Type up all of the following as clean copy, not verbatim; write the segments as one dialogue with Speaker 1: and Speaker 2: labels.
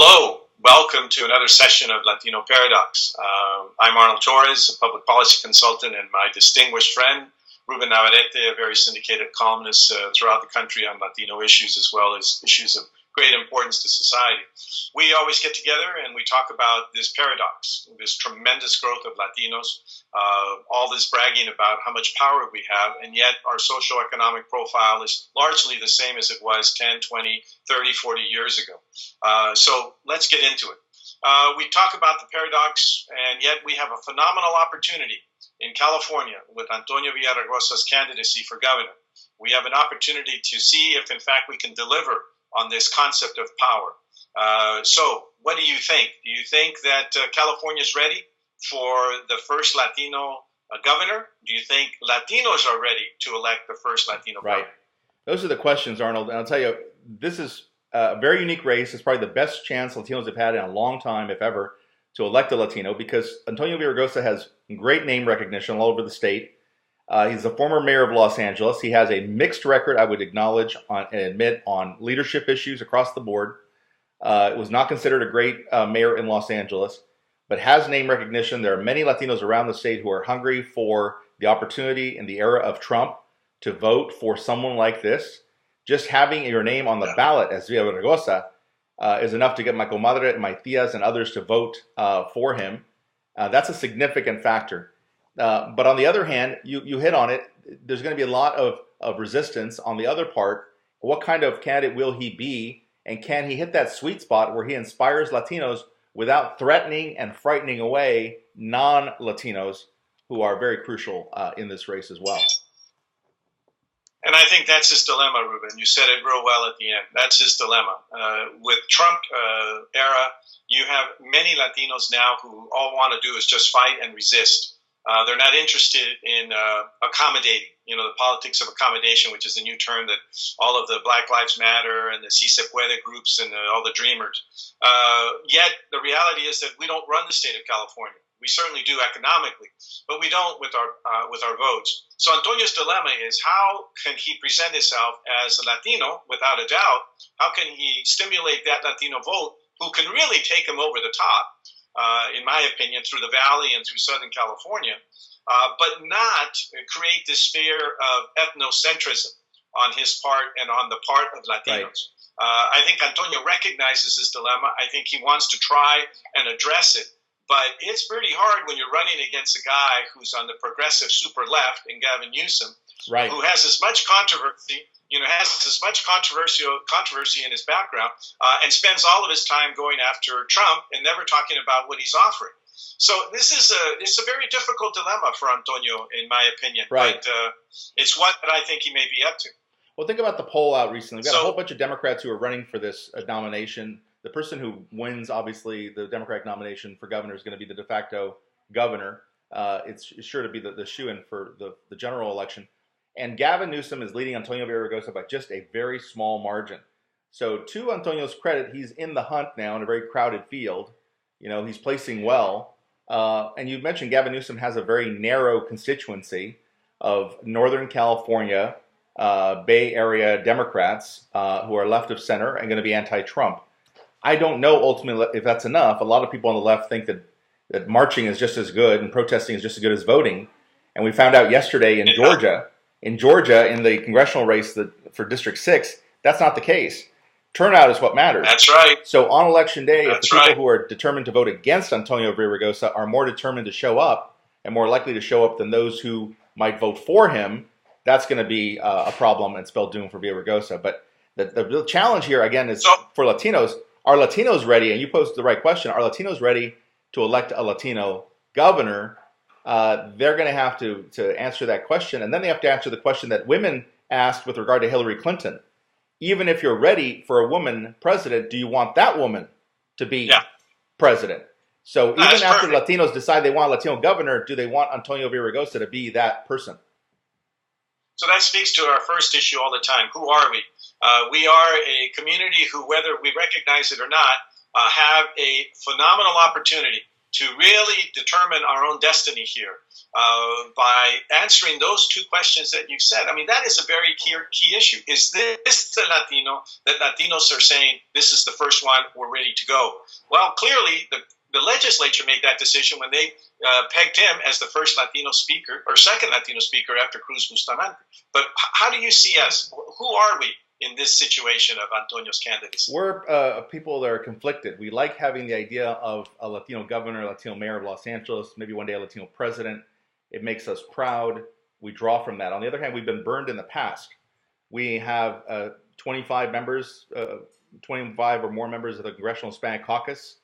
Speaker 1: Hello, welcome to another session of Latino Paradox. I'm Arnold Torres, a public policy consultant, and my distinguished friend, Ruben Navarrette, a very syndicated columnist throughout the country on Latino issues as well as issues of great importance to society. We always get together and we talk about this paradox, this tremendous growth of Latinos, all this bragging about how much power we have, and yet our socioeconomic profile is largely the same as it was 10, 20, 30, 40 years ago. So let's get into it. We talk about the paradox, and yet we have a phenomenal opportunity in California with Antonio Villaraigosa's candidacy for governor. We have an opportunity to see if, in fact, we can deliver on this concept of power. So what do you think? Do you think that California is ready for the first Latino governor? Do you think Latinos are ready to elect the first Latino governor?
Speaker 2: Those are the questions, Arnold. And I'll tell you, this is a very unique race. It's probably the best chance Latinos have had in a long time, if ever, to elect a Latino, because Antonio Villaraigosa has great name recognition all over the state. He's the former mayor of Los Angeles. He has a mixed record, I would acknowledge and admit, on leadership issues across the board. It was not considered a great mayor in Los Angeles, but has name recognition. There are many Latinos around the state who are hungry for the opportunity in the era of Trump to vote for someone like this. Just having your name on the ballot as Villaraigosa is enough to get my comadre, my tias, and others to vote for him. That's a significant factor. But on the other hand, you hit on it. There's going to be a lot of resistance on the other part. What kind of candidate will he be? And can he hit that sweet spot where he inspires Latinos without threatening and frightening away non-Latinos who are very crucial in this race as well?
Speaker 1: And I think that's his dilemma, Ruben. You said it real well at the end. That's his dilemma. With Trump era, you have many Latinos now who all want to do is just fight and resist. They're not interested in accommodating, the politics of accommodation, which is the new term that all of the Black Lives Matter and the Si Se Puede groups and all the dreamers. Yet the reality is that we don't run the state of California. We certainly do economically, but we don't with our votes. So Antonio's dilemma is, how can he present himself as a Latino without a doubt? How can he stimulate that Latino vote who can really take him over the top? In my opinion, through the Valley and through Southern California, but not create this fear of ethnocentrism on his part and on the part of Latinos. Right. I think Antonio recognizes his dilemma. I think he wants to try and address it, but it's pretty hard when you're running against a guy who's on the progressive super left in Gavin Newsom, right, who has as much controversy controversy in his background, and spends all of his time going after Trump and never talking about what he's offering. So this is a very difficult dilemma for Antonio, in my opinion. Right. But it's one that I think he may be up to.
Speaker 2: Well, think about the poll out recently. We've got a whole bunch of Democrats who are running for this nomination. The person who wins, obviously, the Democratic nomination for governor is going to be the de facto governor. It's sure to be the shoo-in for the general election. And Gavin Newsom is leading Antonio Villaraigosa by just a very small margin. So to Antonio's credit, he's in the hunt now in a very crowded field. He's placing well. And you mentioned Gavin Newsom has a very narrow constituency of Northern California, Bay Area Democrats who are left of center and going to be anti-Trump. I don't know ultimately if that's enough. A lot of people on the left think that marching is just as good and protesting is just as good as voting. And we found out yesterday in Georgia, in the congressional race for District 6, that's not the case. Turnout is what matters.
Speaker 1: That's right.
Speaker 2: So on Election Day, if the people who are determined to vote against Antonio Villaraigosa are more determined to show up and more likely to show up than those who might vote for him, that's going to be a problem and spell doom for Villaraigosa. But the challenge here, again, is for Latinos. Are Latinos ready? And you posed the right question. Are Latinos ready to elect a Latino governor? They're going to have to answer that question. And then they have to answer the question that women asked with regard to Hillary Clinton. Even if you're ready for a woman president, do you want that woman to be president? So even after Latinos decide they want a Latino governor, do they want Antonio Villaraigosa to be that person?
Speaker 1: So that speaks to our first issue all the time. Who are we? We are a community who, whether we recognize it or not, have a phenomenal opportunity to really determine our own destiny here by answering those two questions that you've said. I mean, that is a very key issue. Is this the Latino that Latinos are saying, this is the first one, we're ready to go? Well, clearly, the legislature made that decision when they pegged him as the first Latino speaker, or second Latino speaker after Cruz Bustamante. But how do you see us? Who are we in this situation of Antonio's candidacy?
Speaker 2: We're people that are conflicted. We like having the idea of a Latino governor, Latino mayor of Los Angeles, maybe one day a Latino president. It makes us proud. We draw from that. On the other hand, we've been burned in the past. We have 25 members, 25 or more members of the Congressional Hispanic Caucus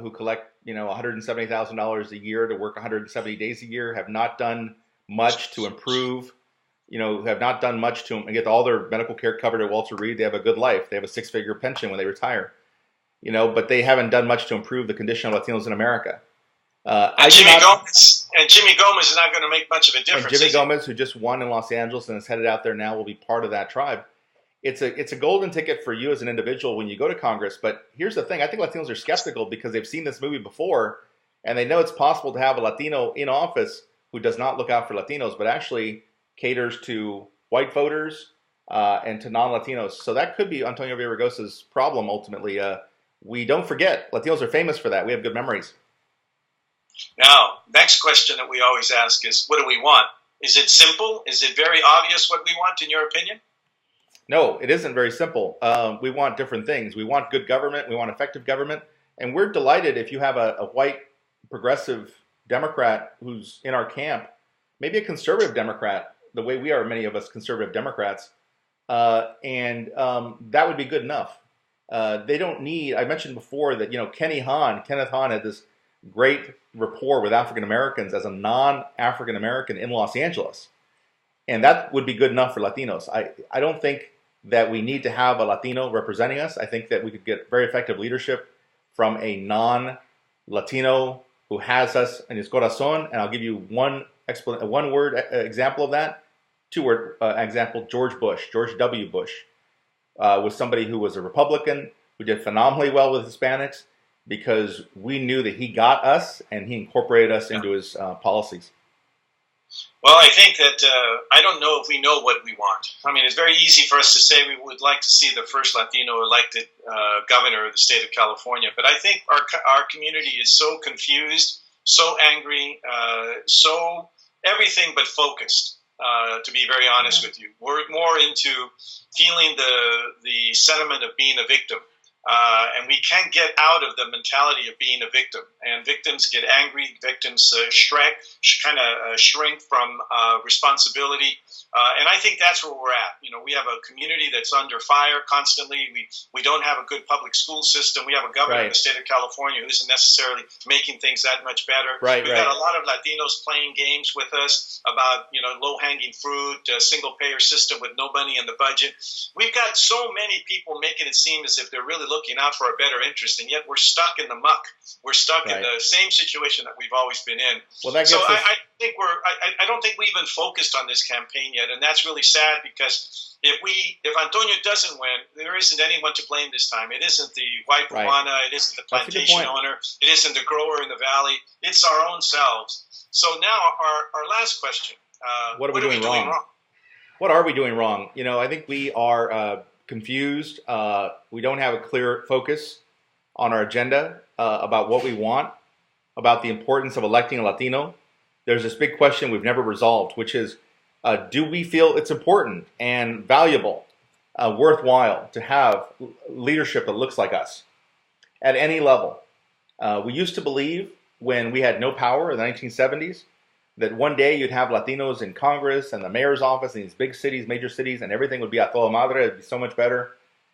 Speaker 2: who collect, $170,000 a year to work 170 days a year, have not done much to improve, have not done much to get all their medical care covered at Walter Reed. They have a good life. They have a 6-figure pension when they retire, but they haven't done much to improve the condition of Latinos in America.
Speaker 1: Jimmy Gomez is not going to make much of a difference.
Speaker 2: And Jimmy Gomez, who just won in Los Angeles and is headed out there now, will be part of that tribe. It's a golden ticket for you as an individual when you go to Congress. But here's the thing. I think Latinos are skeptical because they've seen this movie before, and they know it's possible to have a Latino in office who does not look out for Latinos, but actually caters to white voters and to non-Latinos. So that could be Antonio Villaraigosa's problem ultimately. We don't forget, Latinos are famous for that. We have good memories.
Speaker 1: Now, next question that we always ask is, what do we want? Is it simple? Is it very obvious what we want, in your opinion?
Speaker 2: No, it isn't very simple. We want different things. We want good government. We want effective government. And we're delighted if you have a white progressive Democrat who's in our camp, maybe a conservative Democrat, the way we are, many of us conservative Democrats, and that would be good enough. They don't need, I mentioned before that, Kenneth Hahn had this great rapport with African Americans as a non-African American in Los Angeles. And that would be good enough for Latinos. I don't think that we need to have a Latino representing us. I think that we could get very effective leadership from a non-Latino who has us in his corazón. And I'll give you one word example of that. 2-word example, George W. Bush was somebody who was a Republican, who did phenomenally well with Hispanics because we knew that he got us and he incorporated us into his policies.
Speaker 1: Well, I think that I don't know if we know what we want. I mean, it's very easy for us to say we would like to see the first Latino elected governor of the state of California. But I think our community is so confused, so angry, so everything but focused, to be very honest with you. We're more into feeling the sentiment of being a victim. And we can't get out of the mentality of being a victim. And victims get angry. Victims shrink from responsibility. And I think that's where we're at. We have a community that's under fire constantly. We don't have a good public school system. We have a governor in the state of California who isn't necessarily making things that much better. We've got a lot of Latinos playing games with us about low-hanging fruit, a single-payer system with no money in the budget. We've got so many people making it seem as if they're really looking out for our better interest, and yet we're stuck in the muck. We're stuck in the same situation that we've always been in.
Speaker 2: Well, I
Speaker 1: don't think we even focused on this campaign yet, and that's really sad because if Antonio doesn't win, there isn't anyone to blame this time. It isn't the white Peruana, it isn't the plantation owner, it isn't the grower in the valley. It's our own selves. So now our last question:
Speaker 2: what are we doing wrong? What are we doing wrong? I think we are confused. We don't have a clear focus on our agenda about what we want, about the importance of electing a Latino. There's this big question we've never resolved, which is, do we feel it's important and valuable, worthwhile to have leadership that looks like us at any level? We used to believe when we had no power in the 1970s that one day you'd have Latinos in Congress and the mayor's office in these big cities, major cities, and everything would be a toda madre. It'd be so much better.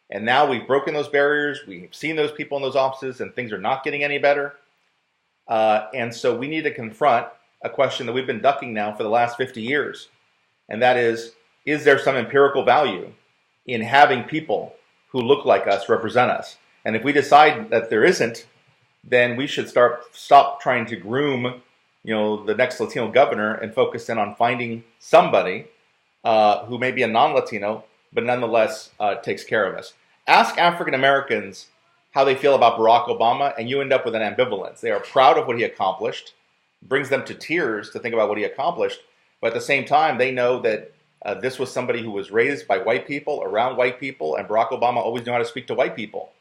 Speaker 2: And now we've broken those barriers. We've seen those people in those offices, and things are not getting any better. And so we need to confront a question that we've been ducking now for the last 50 years. And that is there some empirical value in having people who look like us represent us? And if we decide that there isn't, then we should stop trying to groom the next Latino governor and focus in on finding somebody who may be a non-Latino, but nonetheless takes care of us. Ask African Americans how they feel about Barack Obama, and you end up with an ambivalence. They are proud of what he accomplished, brings them to tears to think about what he accomplished, but at the same time, they know that this was somebody who was raised by white people, around white people, and Barack Obama always knew how to speak to white people,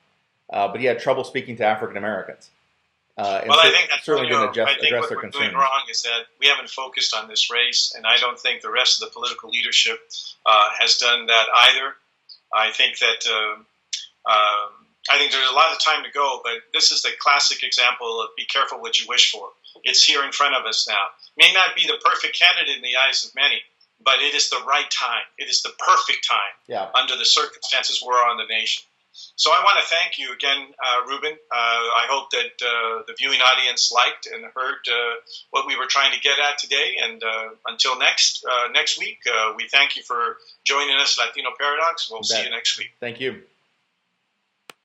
Speaker 2: but he had trouble speaking to African Americans.
Speaker 1: Well, I think
Speaker 2: certainly didn't address
Speaker 1: what
Speaker 2: their
Speaker 1: we're
Speaker 2: concerns.
Speaker 1: doing wrong is that we haven't focused on this race, and I don't think the rest of the political leadership has done that either. I think that there's a lot of time to go, but this is the classic example of be careful what you wish for. It's here in front of us now. May not be the perfect candidate in the eyes of many, but it is the right time. It is the perfect time under the circumstances we're on the nation. So I want to thank you again, Ruben. I hope that the viewing audience liked and heard what we were trying to get at today. And until next week, we thank you for joining us, Latino Paradox. We'll see you next week.
Speaker 2: Thank you.